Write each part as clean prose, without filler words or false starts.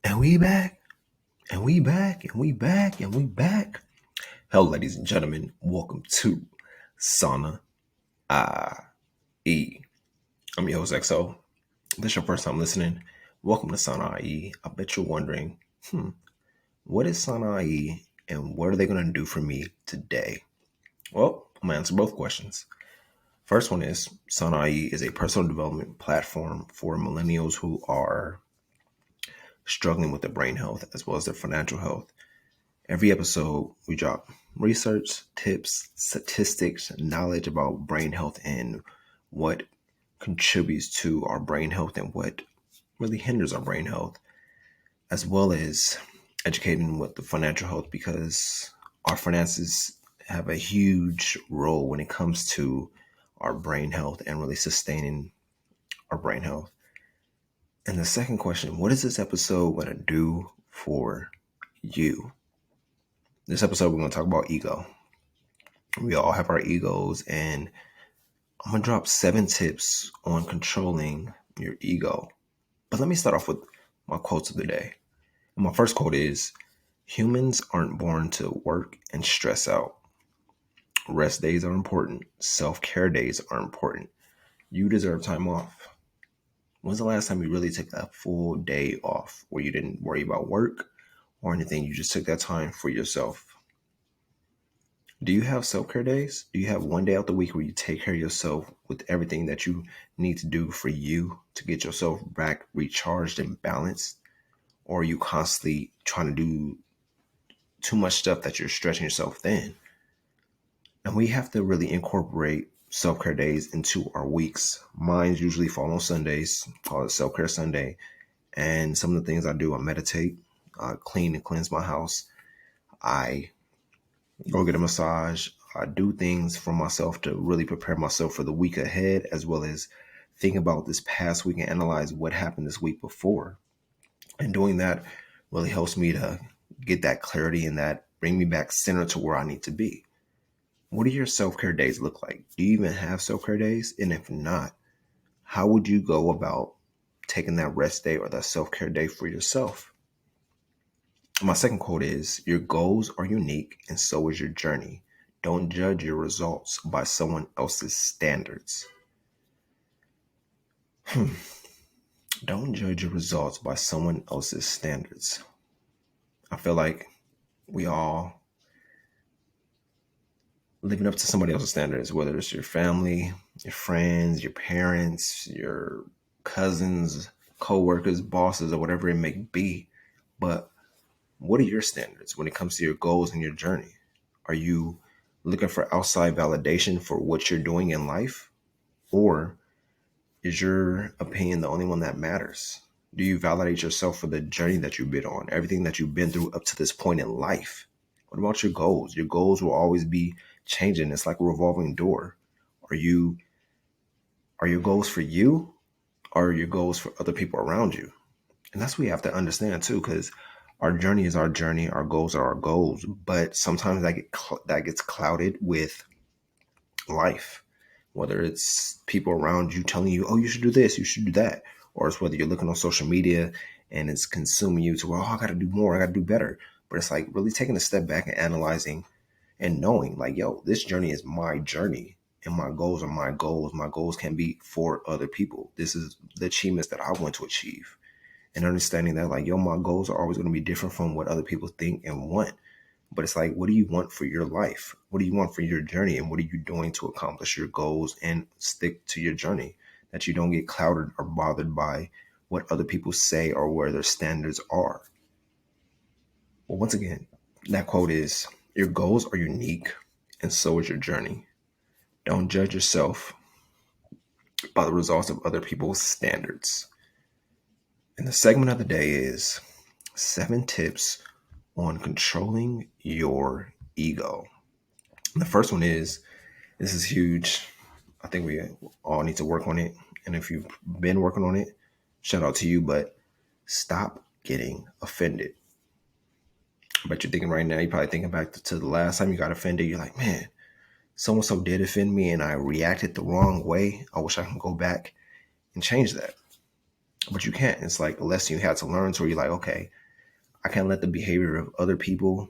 And we back, and we back, and we back, and we back. Hello, ladies and gentlemen. Welcome to Sauna IE. I'm your host, XO. If this is your first time listening, welcome to Sauna IE. I bet you're wondering, what is Sauna IE and what are they going to do for me today? Well, I'm going to answer both questions. First one is Sauna IE is a personal development platform for millennials who are struggling with their brain health as well as their financial health. Every episode, we drop research, tips, statistics, knowledge about brain health and what contributes to our brain health and what really hinders our brain health, as well as educating with the financial health because our finances have a huge role when it comes to our brain health and really sustaining our brain health. And the second question, what is this episode going to do for you? This episode, we're going to talk about ego. We all have our egos, and I'm going to drop 7 tips on controlling your ego. But let me start off with my quotes of the day. And my first quote is, humans aren't born to work and stress out. Rest days are important. Self-care days are important. You deserve time off. When's the last time you really took a full day off where you didn't worry about work or anything? You just took that time for yourself. Do you have self-care days? Do you have one day out the week where you take care of yourself with everything that you need to do for you to get yourself back recharged and balanced? Or are you constantly trying to do too much stuff that you're stretching yourself thin? And we have to really incorporate self-care days into our weeks. Mine usually fall on Sundays, call it Self-Care Sunday. And some of the things I do, I meditate, clean and cleanse my house. I go get a massage. I do things for myself to really prepare myself for the week ahead, as well as think about this past week and analyze what happened this week before. And doing that really helps me to get that clarity and that bring me back centered to where I need to be. What do your self-care days look like? Do you even have self-care days? And if not, how would you go about taking that rest day or that self-care day for yourself? My second quote is, your goals are unique and so is your journey. Don't judge your results by someone else's standards. Don't judge your results by someone else's standards. I feel like we all living up to somebody else's standards, whether it's your family, your friends, your parents, your cousins, co-workers, bosses, or whatever it may be. But what are your standards when it comes to your goals and your journey? Are you looking for outside validation for what you're doing in life? Or is your opinion the only one that matters? Do you validate yourself for the journey that you've been on, everything that you've been through up to this point in life? What about your goals? Your goals will always be changing. It's like a revolving door. Are your goals for you? Or are your goals for other people around you? And that's what we have to understand too, because our journey is our journey. Our goals are our goals. But sometimes that gets clouded with life, whether it's people around you telling you, oh, you should do this, you should do that. Or it's whether you're looking on social media and it's consuming you to, well, I got to do more, I got to do better. But it's like really taking a step back and analyzing and knowing like, yo, this journey is my journey and my goals are my goals. My goals can be for other people. This is the achievements that I want to achieve. And understanding that like, yo, my goals are always going to be different from what other people think and want. But it's like, what do you want for your life? What do you want for your journey? And what are you doing to accomplish your goals and stick to your journey? That you don't get clouded or bothered by what other people say or where their standards are. Well, once again, that quote is, your goals are unique and so is your journey. Don't judge yourself by the results of other people's standards. And the segment of the day is 7 tips on controlling your ego. And the first one is, this is huge. I think we all need to work on it. And if you've been working on it, shout out to you, but stop getting offended. I bet you're thinking right now, you're probably thinking back to the last time you got offended. You're like, man, so-and-so did offend me and I reacted the wrong way. I wish I can go back and change that. But you can't. It's like a lesson you had to learn to where you're like, okay, I can't let the behavior of other people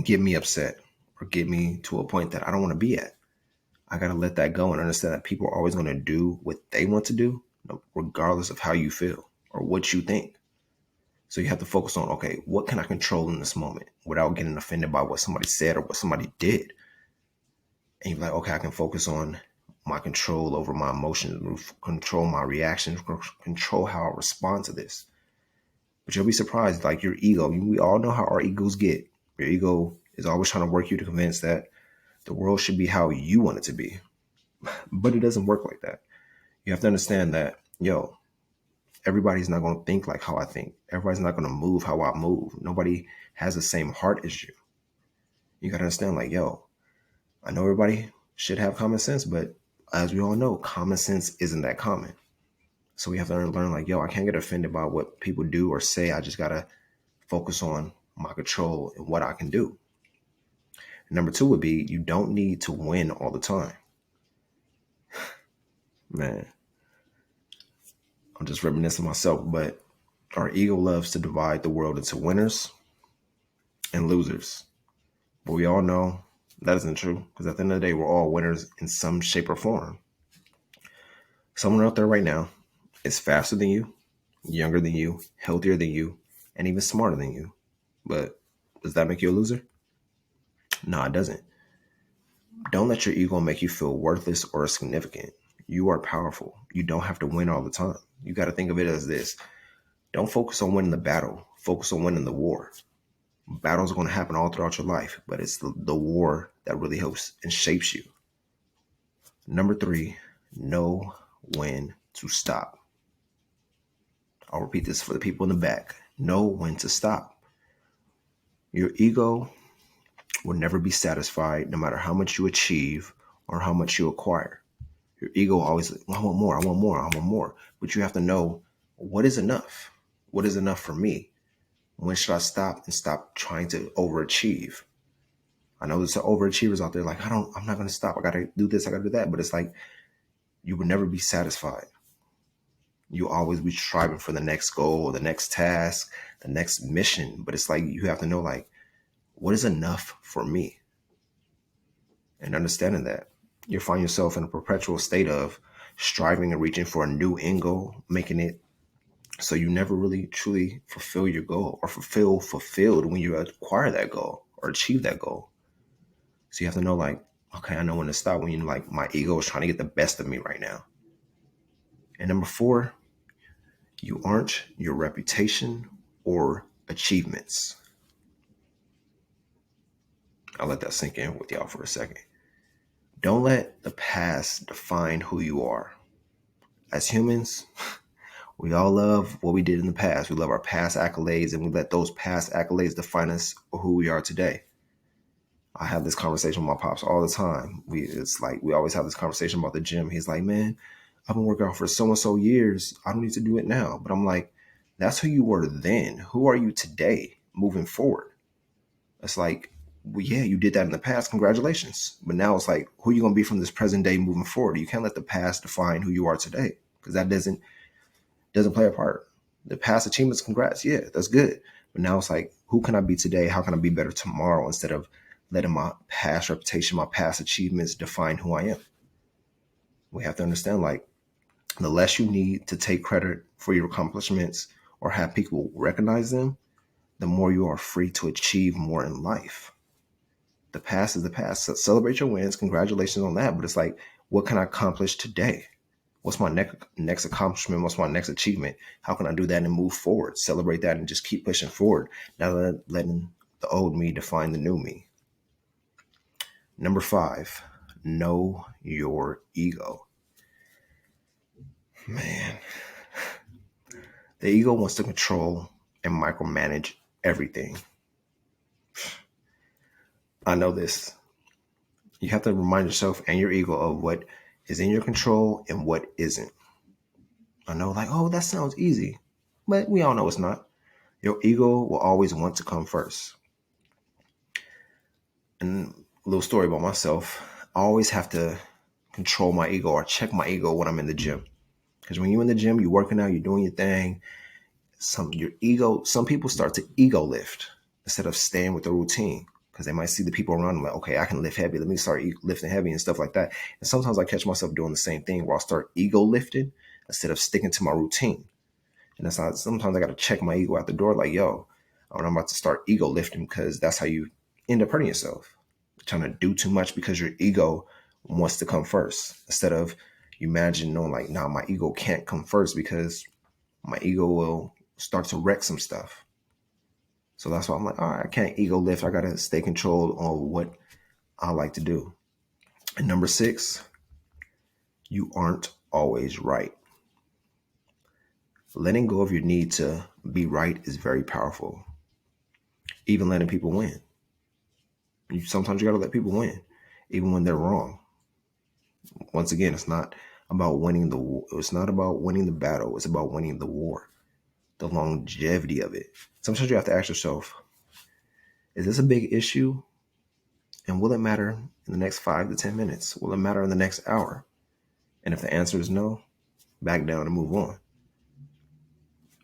get me upset or get me to a point that I don't want to be at. I got to let that go and understand that people are always going to do what they want to do, regardless of how you feel or what you think. So you have to focus on, okay, what can I control in this moment without getting offended by what somebody said or what somebody did? And you're like, okay, I can focus on my control over my emotions, control my reactions, control how I respond to this. But you'll be surprised, like your ego, we all know how our egos get. Your ego is always trying to work you to convince that the world should be how you want it to be. But it doesn't work like that. You have to understand that, everybody's not going to think like how I think. Everybody's not going to move how I move. Nobody has the same heart as you. You got to understand, like, I know everybody should have common sense, but as we all know, common sense isn't that common. So we have to learn, like, I can't get offended by what people do or say. I just got to focus on my control and what I can do. Number two would be, you don't need to win all the time. Man, I'm just reminiscing myself, but our ego loves to divide the world into winners and losers. But we all know that isn't true, because at the end of the day, we're all winners in some shape or form. Someone out there right now is faster than you, younger than you, healthier than you, and even smarter than you. But does that make you a loser? No, it doesn't. Don't let your ego make you feel worthless or insignificant. You are powerful. You don't have to win all the time. You got to think of it as this. Don't focus on winning the battle. Focus on winning the war. Battles are going to happen all throughout your life, but it's the war that really helps and shapes you. Number three, know when to stop. I'll repeat this for the people in the back. Know when to stop. Your ego will never be satisfied no matter how much you achieve or how much you acquire. Your ego always, I want more, I want more, I want more. But you have to know, what is enough? What is enough for me? When should I stop and stop trying to overachieve? I know there's some overachievers out there like, I'm not going to stop. I got to do this, I got to do that. But it's like, you will never be satisfied. You always be striving for the next goal, the next task, the next mission. But it's like, you have to know, like, what is enough for me? And understanding that, you'll find yourself in a perpetual state of striving and reaching for a new end goal, making it so you never really truly fulfill your goal or feel fulfilled when you acquire that goal or achieve that goal. So you have to know, like, okay, I know when to stop when like, my ego is trying to get the best of me right now. And number four, you aren't your reputation or achievements. I'll let that sink in with y'all for a second. Don't let the past define who you are. As humans, we all love what we did in the past. We love our past accolades, and we let those past accolades define us or who we are today. I have this conversation with my pops all the time. It's like we always have this conversation about the gym. He's like, man, I've been working out for so and so years. I don't need to do it now. But I'm like, that's who you were then. Who are you today moving forward? It's like, well, yeah, you did that in the past. Congratulations. But now it's like, who are you going to be from this present day moving forward? You can't let the past define who you are today, because that doesn't play a part. The past achievements, congrats. Yeah, that's good. But now it's like, who can I be today? How can I be better tomorrow, instead of letting my past reputation, my past achievements define who I am? We have to understand, like, the less you need to take credit for your accomplishments or have people recognize them, the more you are free to achieve more in life. The past is the past. So celebrate your wins. Congratulations on that. But it's like, what can I accomplish today? What's my next accomplishment? What's my next achievement? How can I do that and move forward? Celebrate that and just keep pushing forward. Not letting the old me define the new me. Number five, know your ego. Man, the ego wants to control and micromanage everything. I know this. You have to remind yourself and your ego of what is in your control and what isn't. I know, like, oh, that sounds easy, but we all know it's not. Your ego will always want to come first. And a little story about myself, I always have to control my ego or check my ego when I'm in the gym. Because when you're in the gym, you're working out, you're doing your thing, some people start to ego lift instead of staying with the routine because they might see the people around them like, okay, I can lift heavy. Let me start lifting heavy and stuff like that. And sometimes I catch myself doing the same thing where I'll start ego lifting instead of sticking to my routine. And that's not, sometimes I got to check my ego at the door like, yo, I'm about to start ego lifting because that's how you end up hurting yourself. Trying to do too much because your ego wants to come first instead of you imagine knowing like, nah, my ego can't come first because my ego will start to wreck some stuff. So that's why I'm like, all right, I can't ego lift. I got to stay controlled on what I like to do. And number 6, you aren't always right. Letting go of your need to be right is very powerful. Even letting people win. Sometimes you got to let people win, even when they're wrong. Once again, it's not about winning the battle. It's about winning the war, the longevity of it. Sometimes you have to ask yourself, is this a big issue? And will it matter in the next 5 to 10 minutes? Will it matter in the next hour? And if the answer is no, back down and move on.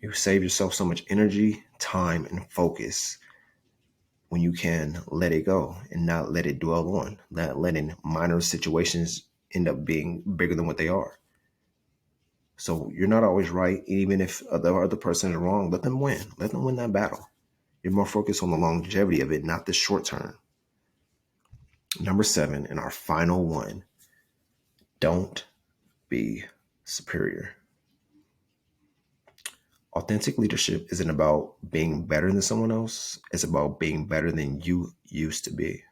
You save yourself so much energy, time, and focus when you can let it go and not let it dwell on, not letting minor situations end up being bigger than what they are. So you're not always right. Even if the other person is wrong, let them win. Let them win that battle. You're more focused on the longevity of it, not the short term. Number 7, and our final one, don't be superior. Authentic leadership isn't about being better than someone else. It's about being better than you used to be.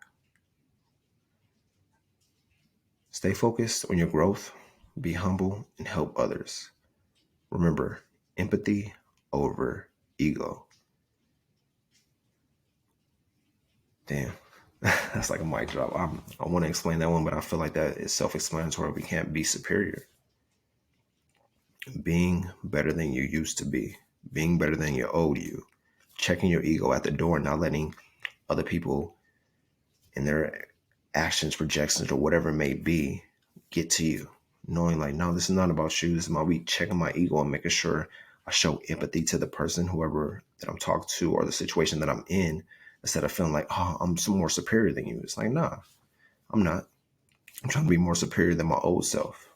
Stay focused on your growth, be humble, and help others. Remember, empathy over ego. Damn, that's like a mic drop. I want to explain that one, but I feel like that is self-explanatory. We can't be superior. Being better than you used to be, being better than your old you, checking your ego at the door, not letting other people and their actions, projections, or whatever it may be get to you. Knowing like, no, this is not about you. This is about me checking my ego and making sure I show empathy to the person, whoever that I'm talking to, or the situation that I'm in, instead of feeling like, oh, I'm some more superior than you. It's like, nah, I'm not. I'm trying to be more superior than my old self.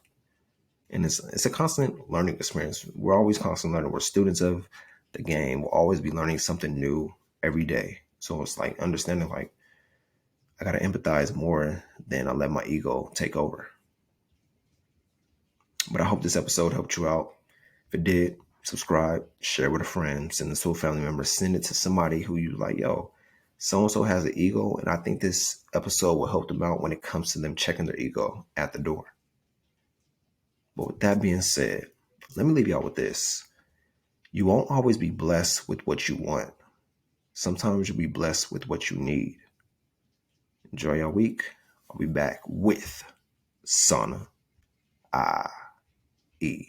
And it's a constant learning experience. We're always constantly learning. We're students of the game. We'll always be learning something new every day. So it's like understanding like I got to empathize more than I let my ego take over. But I hope this episode helped you out. If it did, subscribe, share with a friend, send it to a family member, send it to somebody who you like, yo, so-and-so has an ego, and I think this episode will help them out when it comes to them checking their ego at the door. But with that being said, let me leave y'all with this. You won't always be blessed with what you want. Sometimes you'll be blessed with what you need. Enjoy your week. I'll be back with Sana IE.